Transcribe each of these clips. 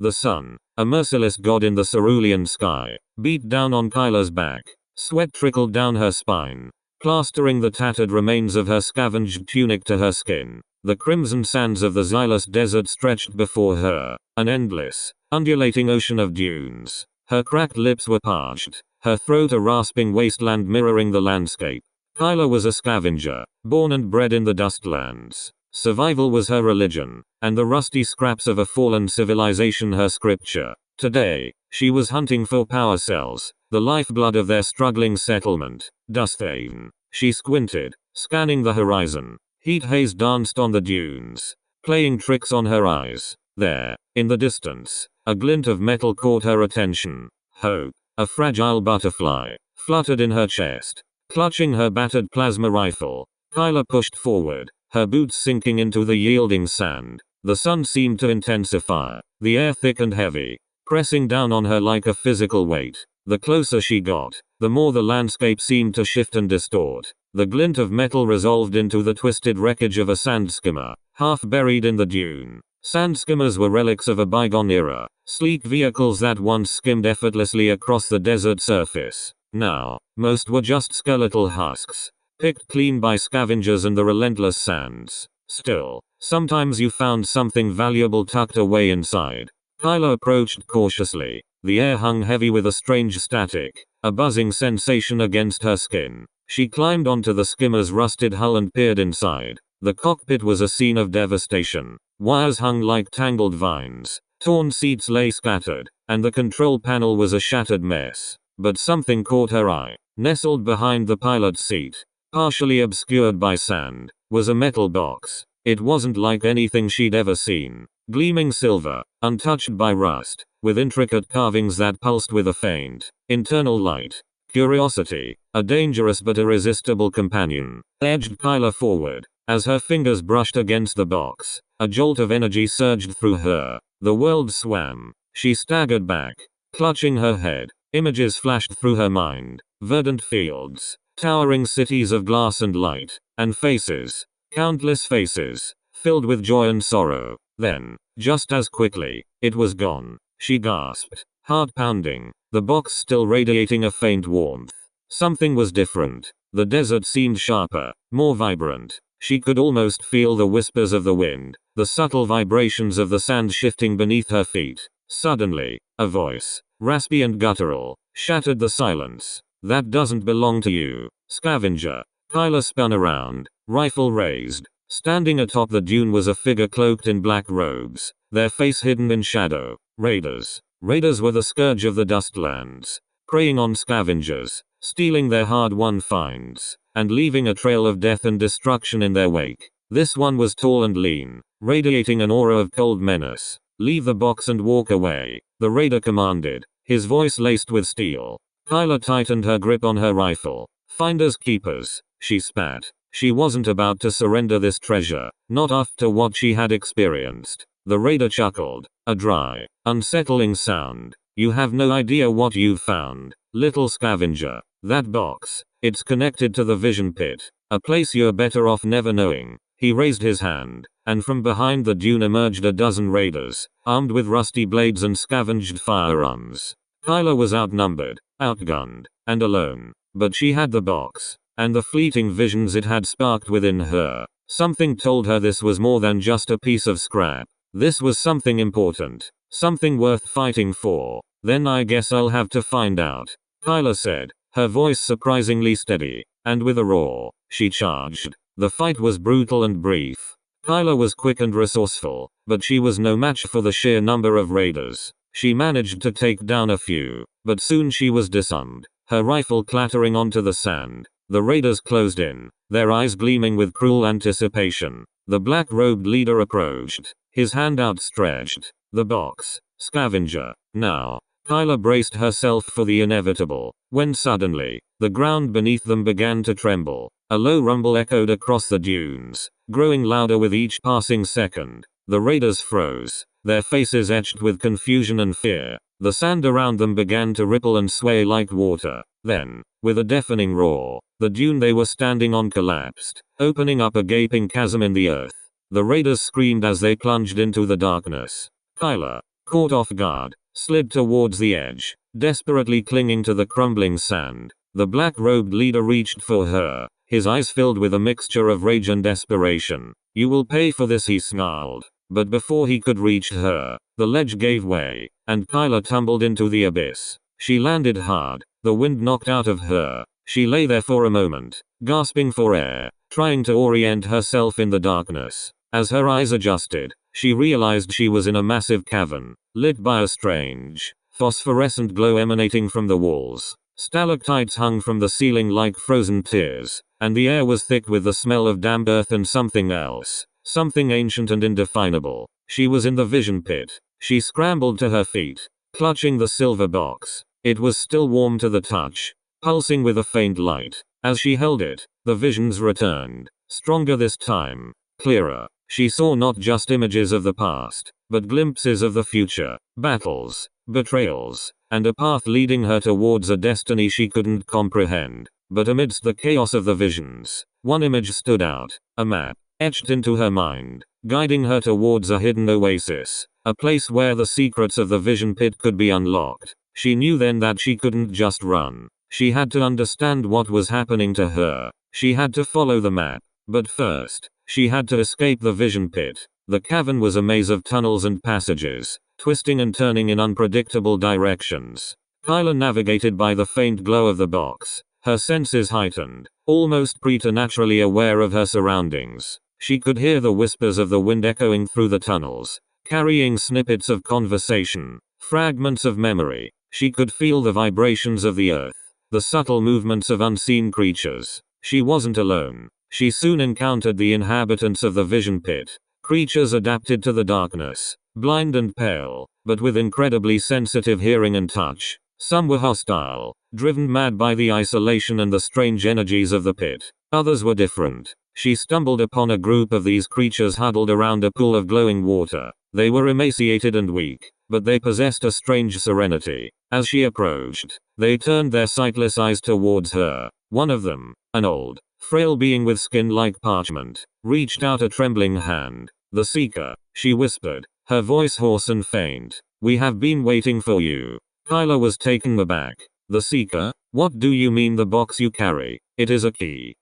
The sun, a merciless god in the cerulean sky, beat down on Kyla's back. Sweat trickled down her spine, plastering the tattered remains of her scavenged tunic to her skin. The crimson sands of the Xylus desert stretched before her, an endless, undulating ocean of dunes. Her cracked lips were parched, her throat a rasping wasteland mirroring the landscape. Kyla was a scavenger, born and bred in the Dustlands. Survival was her religion, and the rusty scraps of a fallen civilization her scripture. Today, she was hunting for power cells, the lifeblood of their struggling settlement, Dusthaven. She squinted, scanning the horizon. Heat haze danced on the dunes, playing tricks on her eyes. There, in the distance, a glint of metal caught her attention. Hope, a fragile butterfly, fluttered in her chest. Clutching her battered plasma rifle, Kyla pushed forward, her boots sinking into the yielding sand. The sun seemed to intensify, the air thick and heavy, pressing down on her like a physical weight. The closer she got, the more the landscape seemed to shift and distort. The glint of metal resolved into the twisted wreckage of a sand skimmer, half buried in the dune. Sand skimmers were relics of a bygone era, sleek vehicles that once skimmed effortlessly across the desert surface. Now, most were just skeletal husks, picked clean by scavengers and the relentless sands. Still, sometimes you found something valuable tucked away inside. Kyla approached cautiously. The air hung heavy with a strange static, a buzzing sensation against her skin. She climbed onto the skimmer's rusted hull and peered inside. The cockpit was a scene of devastation. Wires hung like tangled vines, torn seats lay scattered, and the control panel was a shattered mess. But something caught her eye. Nestled behind the pilot's seat, partially obscured by sand, was a metal box. It wasn't like anything she'd ever seen. Gleaming silver, untouched by rust, with intricate carvings that pulsed with a faint, internal light. Curiosity, a dangerous but irresistible companion, edged Kyla forward. As her fingers brushed against the box, a jolt of energy surged through her. The world swam. She staggered back, clutching her head. Images flashed through her mind. Verdant fields, towering cities of glass and light, and faces, countless faces, filled with joy and sorrow. Then, just as quickly, it was gone. She gasped, heart pounding, the box still radiating a faint warmth. Something was different. The desert seemed sharper, more vibrant. She could almost feel the whispers of the wind, the subtle vibrations of the sand shifting beneath her feet. Suddenly, a voice, raspy and guttural, shattered the silence. That doesn't belong to you, scavenger. Kyla spun around, rifle raised. Standing atop the dune was a figure cloaked in black robes, their face hidden in shadow. Raiders. Raiders were the scourge of the Dustlands, preying on scavengers, stealing their hard-won finds, and leaving a trail of death and destruction in their wake. This one was tall and lean, radiating an aura of cold menace. Leave the box and walk away, the raider commanded, his voice laced with steel. Kyla tightened her grip on her rifle. Finders keepers, she spat. She wasn't about to surrender this treasure, not after what she had experienced. The raider chuckled, a dry, unsettling sound. You have no idea what you've found, little scavenger. That box, it's connected to the vision pit, a place you're better off never knowing. He raised his hand, and from behind the dune emerged a dozen raiders, armed with rusty blades and scavenged firearms. Kyla was outnumbered, outgunned, and alone. But she had the box, and the fleeting visions it had sparked within her. Something told her this was more than just a piece of scrap. This was something important, something worth fighting for. Then I guess I'll have to find out, Kyla said, her voice surprisingly steady, and with a roar, she charged. The fight was brutal and brief. Kyla was quick and resourceful, but she was no match for the sheer number of raiders. She managed to take down a few, but soon she was disarmed, her rifle clattering onto the sand. The raiders closed in, their eyes gleaming with cruel anticipation. The black-robed leader approached, his hand outstretched. The box, scavenger. Now, Kyla braced herself for the inevitable, when suddenly, the ground beneath them began to tremble. A low rumble echoed across the dunes, growing louder with each passing second. The raiders froze, their faces etched with confusion and fear. The sand around them began to ripple and sway like water. Then, with a deafening roar, the dune they were standing on collapsed, opening up a gaping chasm in the earth. The raiders screamed as they plunged into the darkness. Kyla, caught off guard, slid towards the edge, desperately clinging to the crumbling sand. The black-robed leader reached for her, his eyes filled with a mixture of rage and desperation. "You will pay for this," he snarled. But before he could reach her, the ledge gave way, and Kyla tumbled into the abyss. She landed hard, the wind knocked out of her. She lay there for a moment, gasping for air, trying to orient herself in the darkness. As her eyes adjusted, she realized she was in a massive cavern, lit by a strange, phosphorescent glow emanating from the walls. Stalactites hung from the ceiling like frozen tears, and the air was thick with the smell of damp earth and something else. Something ancient and indefinable. She was in the vision pit. She scrambled to her feet, clutching the silver box. It was still warm to the touch, pulsing with a faint light. As she held it, the visions returned. Stronger this time. Clearer. She saw not just images of the past, but glimpses of the future. Battles, betrayals, and a path leading her towards a destiny she couldn't comprehend. But amidst the chaos of the visions, one image stood out. A map, etched into her mind, guiding her towards a hidden oasis, a place where the secrets of the vision pit could be unlocked. She knew then that she couldn't just run. She had to understand what was happening to her. She had to follow the map. But first, she had to escape the vision pit. The cavern was a maze of tunnels and passages, twisting and turning in unpredictable directions. Kyla navigated by the faint glow of the box, her senses heightened, almost preternaturally aware of her surroundings. She could hear the whispers of the wind echoing through the tunnels, carrying snippets of conversation, fragments of memory. She could feel the vibrations of the earth, the subtle movements of unseen creatures. She wasn't alone. She soon encountered the inhabitants of the vision pit, creatures adapted to the darkness, blind and pale, but with incredibly sensitive hearing and touch. Some were hostile, driven mad by the isolation and the strange energies of the pit. Others were different. She stumbled upon a group of these creatures huddled around a pool of glowing water. They were emaciated and weak, but they possessed a strange serenity. As she approached, they turned their sightless eyes towards her. One of them, an old, frail being with skin like parchment, reached out a trembling hand. "The Seeker," she whispered, her voice hoarse and faint. "We have been waiting for you." Kyla was taken aback. "The Seeker? What do you mean? The box you carry? It is a key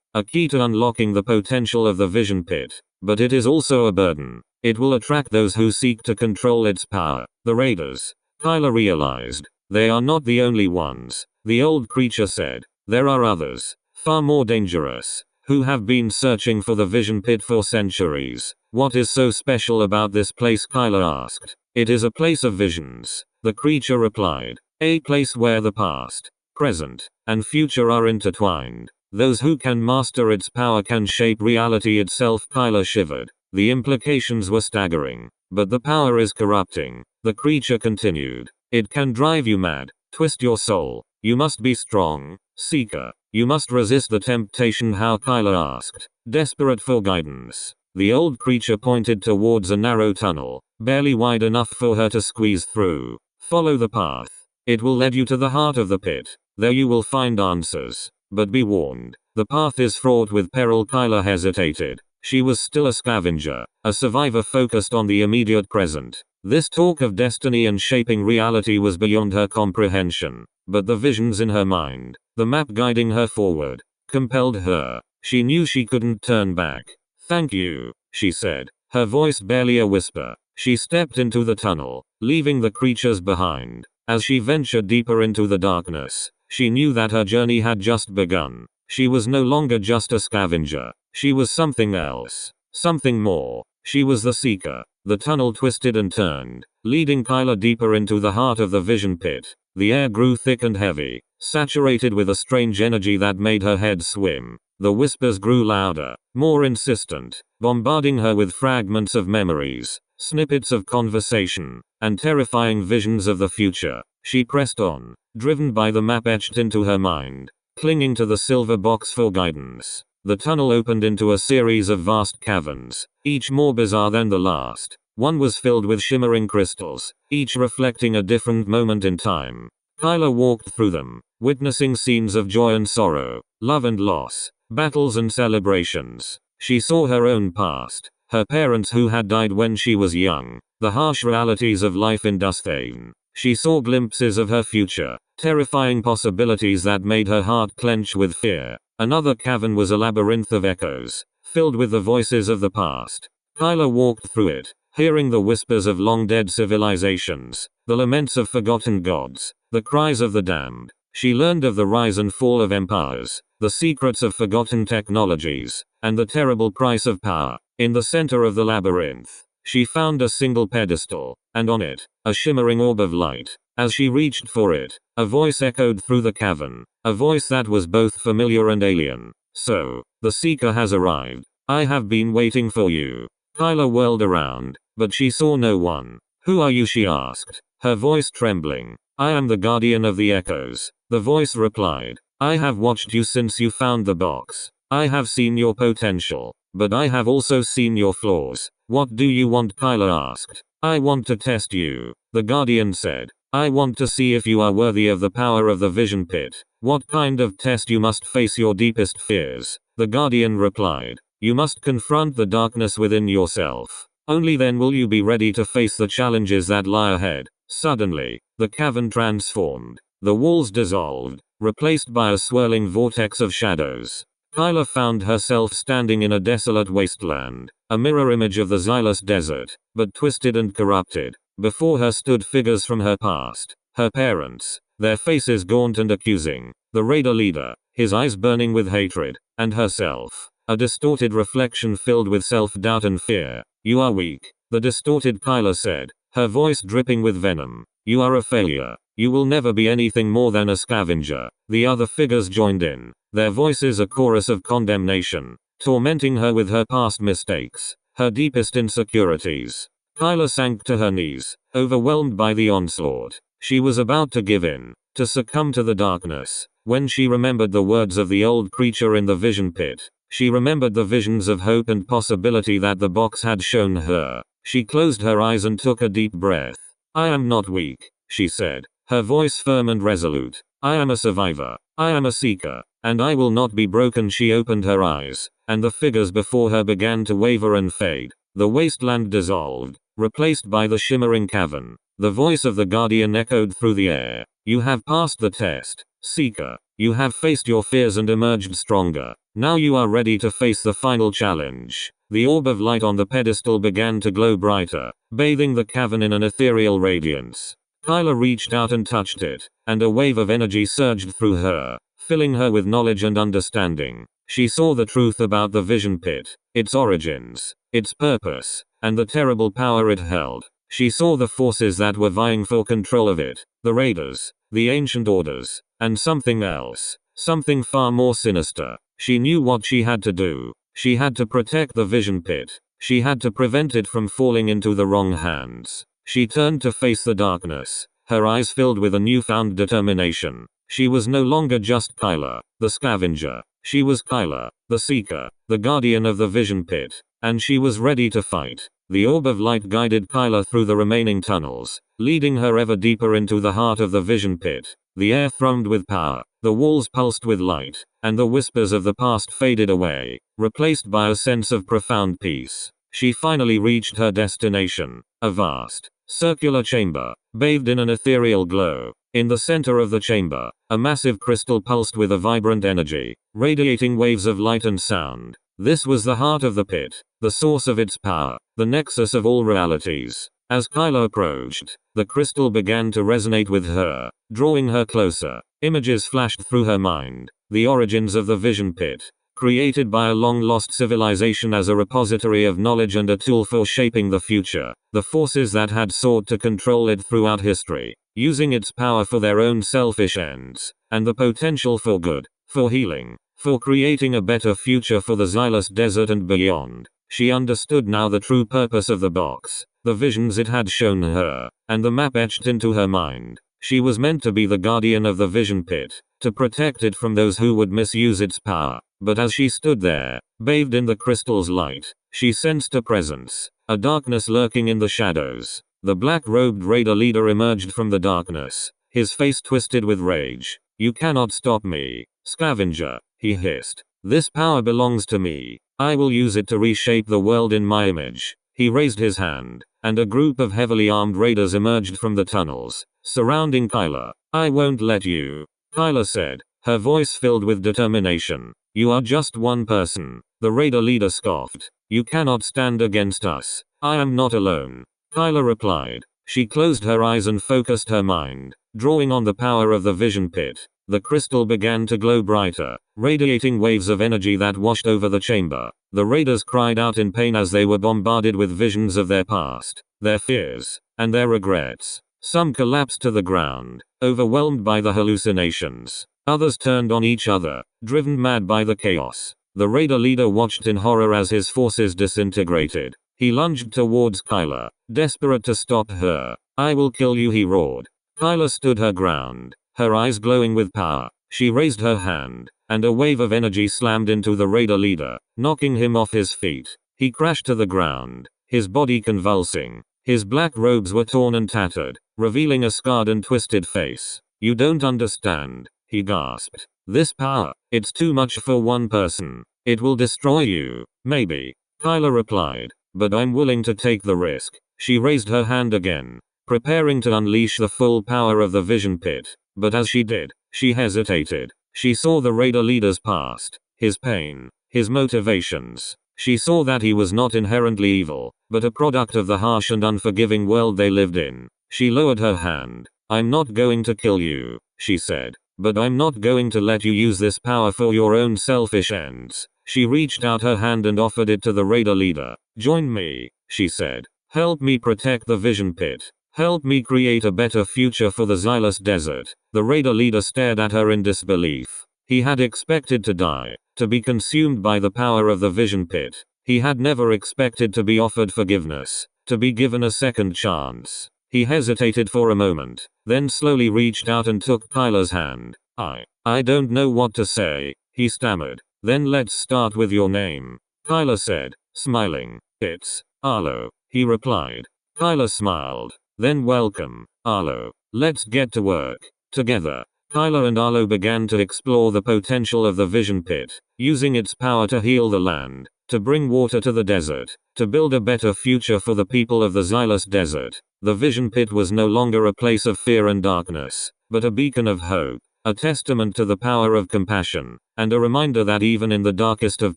to unlocking the potential of the vision pit. But it is also a burden. It will attract those who seek to control its power." The Raiders. Kyla realized. They are not the only ones. The old creature said. There are others, far more dangerous, who have been searching for the vision pit for centuries. "What is so special about this place?" Kyla asked. "It is a place of visions," the creature replied. "A place where the past, present, and future are intertwined. Those who can master its power can shape reality itself." Kyla shivered. The implications were staggering. "But the power is corrupting," the creature continued. "It can drive you mad, twist your soul. You must be strong, Seeker. You must resist the temptation." "How?" Kyla asked, desperate for guidance. The old creature pointed towards a narrow tunnel, barely wide enough for her to squeeze through. "Follow the path. It will lead you to the heart of the pit. There you will find answers. But be warned, the path is fraught with peril." Kyla hesitated. She was still a scavenger, a survivor focused on the immediate present. This talk of destiny and shaping reality was beyond her comprehension. But the visions in her mind, the map guiding her forward, compelled her. She knew she couldn't turn back. "Thank you," she said, her voice barely a whisper. She stepped into the tunnel, leaving the creatures behind. As she ventured deeper into the darkness, she knew that her journey had just begun. She was no longer just a scavenger. She was something else. Something more. She was the Seeker. The tunnel twisted and turned, leading Kyla deeper into the heart of the vision pit. The air grew thick and heavy, saturated with a strange energy that made her head swim. The whispers grew louder, more insistent, bombarding her with fragments of memories, snippets of conversation, and terrifying visions of the future. She pressed on, driven by the map etched into her mind, clinging to the silver box for guidance. The tunnel opened into a series of vast caverns, each more bizarre than the last. One was filled with shimmering crystals, each reflecting a different moment in time. Kyla walked through them, witnessing scenes of joy and sorrow, love and loss, battles and celebrations. She saw her own past, her parents who had died when she was young, the harsh realities of life in Dusthaven. She saw glimpses of her future, terrifying possibilities that made her heart clench with fear. Another cavern was a labyrinth of echoes, filled with the voices of the past. Kyla walked through it, hearing the whispers of long-dead civilizations, the laments of forgotten gods, the cries of the damned. She learned of the rise and fall of empires, the secrets of forgotten technologies, and the terrible price of power. In the center of the labyrinth, she found a single pedestal, and on it, a shimmering orb of light. As she reached for it, a voice echoed through the cavern, a voice that was both familiar and alien. So, the Seeker has arrived. I have been waiting for you. Kyla whirled around, but she saw no one. Who are you? She asked, her voice trembling. I am the Guardian of the Echoes, the voice replied. I have watched you since you found the box. I have seen your potential, but I have also seen your flaws. What do you want? Kyla asked. I want to test you, the Guardian said. I want to see if you are worthy of the power of the Vision Pit. What kind of test? You must face your deepest fears, the Guardian replied. You must confront the darkness within yourself. Only then will you be ready to face the challenges that lie ahead. Suddenly, the cavern transformed. The walls dissolved, replaced by a swirling vortex of shadows. Kyla found herself standing in a desolate wasteland, a mirror image of the Xylus Desert, but twisted and corrupted. Before her stood figures from her past, her parents, their faces gaunt and accusing, the raider leader, his eyes burning with hatred, and herself, a distorted reflection filled with self-doubt and fear. You are weak, the distorted Kyla said, her voice dripping with venom. You are a failure. You will never be anything more than a scavenger. The other figures joined in, their voices a chorus of condemnation, tormenting her with her past mistakes, her deepest insecurities. Kyla sank to her knees, overwhelmed by the onslaught. She was about to give in, to succumb to the darkness, when she remembered the words of the old creature in the Vision Pit. She remembered the visions of hope and possibility that the box had shown her. She closed her eyes and took a deep breath. I am not weak, she said, her voice firm and resolute. I am a survivor. I am a seeker, and I will not be broken. She opened her eyes, and the figures before her began to waver and fade. The wasteland dissolved, replaced by the shimmering cavern. The voice of the Guardian echoed through the air. You have passed the test, Seeker. You have faced your fears and emerged stronger. Now you are ready to face the final challenge. The orb of light on the pedestal began to glow brighter, bathing the cavern in an ethereal radiance. Kyla reached out and touched it, and a wave of energy surged through her, filling her with knowledge and understanding. She saw the truth about the Vision Pit, its origins, its purpose, and the terrible power it held. She saw the forces that were vying for control of it, the Raiders, the Ancient Orders, and something else, something far more sinister. She knew what she had to do. She had to protect the Vision Pit. She had to prevent it from falling into the wrong hands. She turned to face the darkness, her eyes filled with a newfound determination. She was no longer just Kyla, the scavenger. She was Kyla, the seeker, the guardian of the Vision Pit, and she was ready to fight. The orb of light guided Kyla through the remaining tunnels, leading her ever deeper into the heart of the Vision Pit. The air thrummed with power, the walls pulsed with light, and the whispers of the past faded away, replaced by a sense of profound peace. She finally reached her destination, a vast, circular chamber, bathed in an ethereal glow. In the center of the chamber, a massive crystal pulsed with a vibrant energy, radiating waves of light and sound. This was the heart of the pit, the source of its power, the nexus of all realities. As Kyla approached, the crystal began to resonate with her, drawing her closer. Images flashed through her mind. The origins of the Vision Pit, created by a long-lost civilization as a repository of knowledge and a tool for shaping the future. The forces that had sought to control it throughout history, using its power for their own selfish ends, and the potential for good, for healing, for creating a better future for the Xylus Desert and beyond. She understood now the true purpose of the box, the visions it had shown her, and the map etched into her mind. She was meant to be the guardian of the Vision Pit, to protect it from those who would misuse its power. But as she stood there, bathed in the crystal's light, she sensed a presence, a darkness lurking in the shadows. The black-robed raider leader emerged from the darkness, his face twisted with rage. "You cannot stop me, scavenger," he hissed. "This power belongs to me. I will use it to reshape the world in my image." He raised his hand, and a group of heavily armed raiders emerged from the tunnels, surrounding Kyler. "I won't let you," Kyler said, her voice filled with determination. "You are just one person," the raider leader scoffed. "You cannot stand against us." "I am not alone," Kyler replied. She closed her eyes and focused her mind, drawing on the power of the vision pit. The crystal began to glow brighter, radiating waves of energy that washed over the chamber. The raiders cried out in pain as they were bombarded with visions of their past, their fears, and their regrets. Some collapsed to the ground, overwhelmed by the hallucinations. Others turned on each other, driven mad by the chaos. The raider leader watched in horror as his forces disintegrated. He lunged towards Kyler, desperate to stop her. "I will kill you," he roared. Kyler stood her ground, her eyes glowing with power. She raised her hand, and a wave of energy slammed into the raider leader, knocking him off his feet. He crashed to the ground, his body convulsing. His black robes were torn and tattered, revealing a scarred and twisted face. "You don't understand," he gasped. "This power, it's too much for one person. It will destroy you." "Maybe," Kyler replied, "but I'm willing to take the risk." She raised her hand again, preparing to unleash the full power of the vision pit. But as she did, she hesitated. She saw the raider leader's past, his pain, his motivations. She saw that he was not inherently evil, but a product of the harsh and unforgiving world they lived in. She lowered her hand. "I'm not going to kill you," she said, "but I'm not going to let you use this power for your own selfish ends." She reached out her hand and offered it to the raider leader. "Join me," she said. "Help me protect the vision pit. Help me create a better future for the Xylus Desert." The raider leader stared at her in disbelief. He had expected to die, to be consumed by the power of the vision pit. He had never expected to be offered forgiveness, to be given a second chance. He hesitated for a moment, then slowly reached out and took Kyler's hand. I don't know what to say," he stammered. "Then let's start with your name," Kyler said, smiling. "It's Arlo," he replied. Kyler smiled. "Then welcome, Arlo. Let's get to work." Together, Kyler and Arlo began to explore the potential of the vision pit, using its power to heal the land, to bring water to the desert, to build a better future for the people of the Xylus Desert. The vision pit was no longer a place of fear and darkness, but a beacon of hope, a testament to the power of compassion, and a reminder that even in the darkest of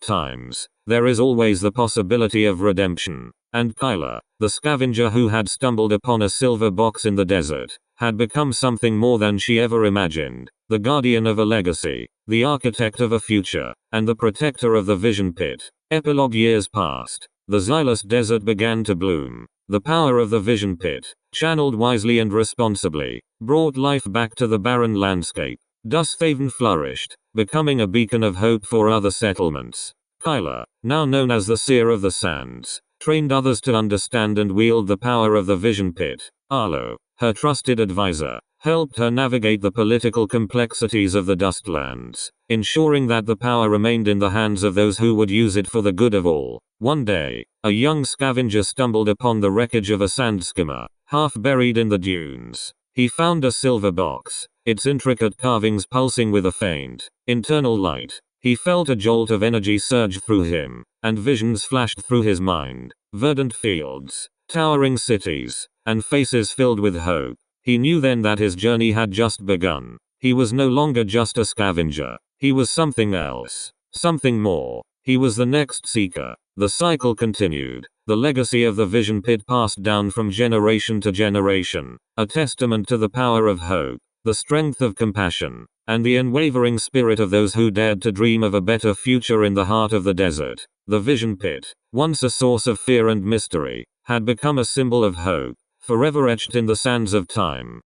times, there is always the possibility of redemption. And Kyler, the scavenger who had stumbled upon a silver box in the desert, had become something more than she ever imagined, the guardian of a legacy, the architect of a future, and the protector of the vision pit. Epilogue. Years passed. The Xylus Desert began to bloom. The power of the vision pit, channeled wisely and responsibly, brought life back to the barren landscape. Dusthaven flourished, becoming a beacon of hope for other settlements. Kyler, now known as the Seer of the Sands, trained others to understand and wield the power of the vision pit. Arlo, her trusted advisor, helped her navigate the political complexities of the Dustlands, ensuring that the power remained in the hands of those who would use it for the good of all. One day, a young scavenger stumbled upon the wreckage of a sand skimmer, half buried in the dunes. He found a silver box, its intricate carvings pulsing with a faint, internal light. He felt a jolt of energy surge through him, and visions flashed through his mind. Verdant fields, towering cities, and faces filled with hope. He knew then that his journey had just begun. He was no longer just a scavenger. He was something else. Something more. He was the next seeker. The cycle continued. The legacy of the vision pit passed down from generation to generation, a testament to the power of hope, the strength of compassion, and the unwavering spirit of those who dared to dream of a better future in the heart of the desert. The vision pit, once a source of fear and mystery, had become a symbol of hope, forever etched in the sands of time.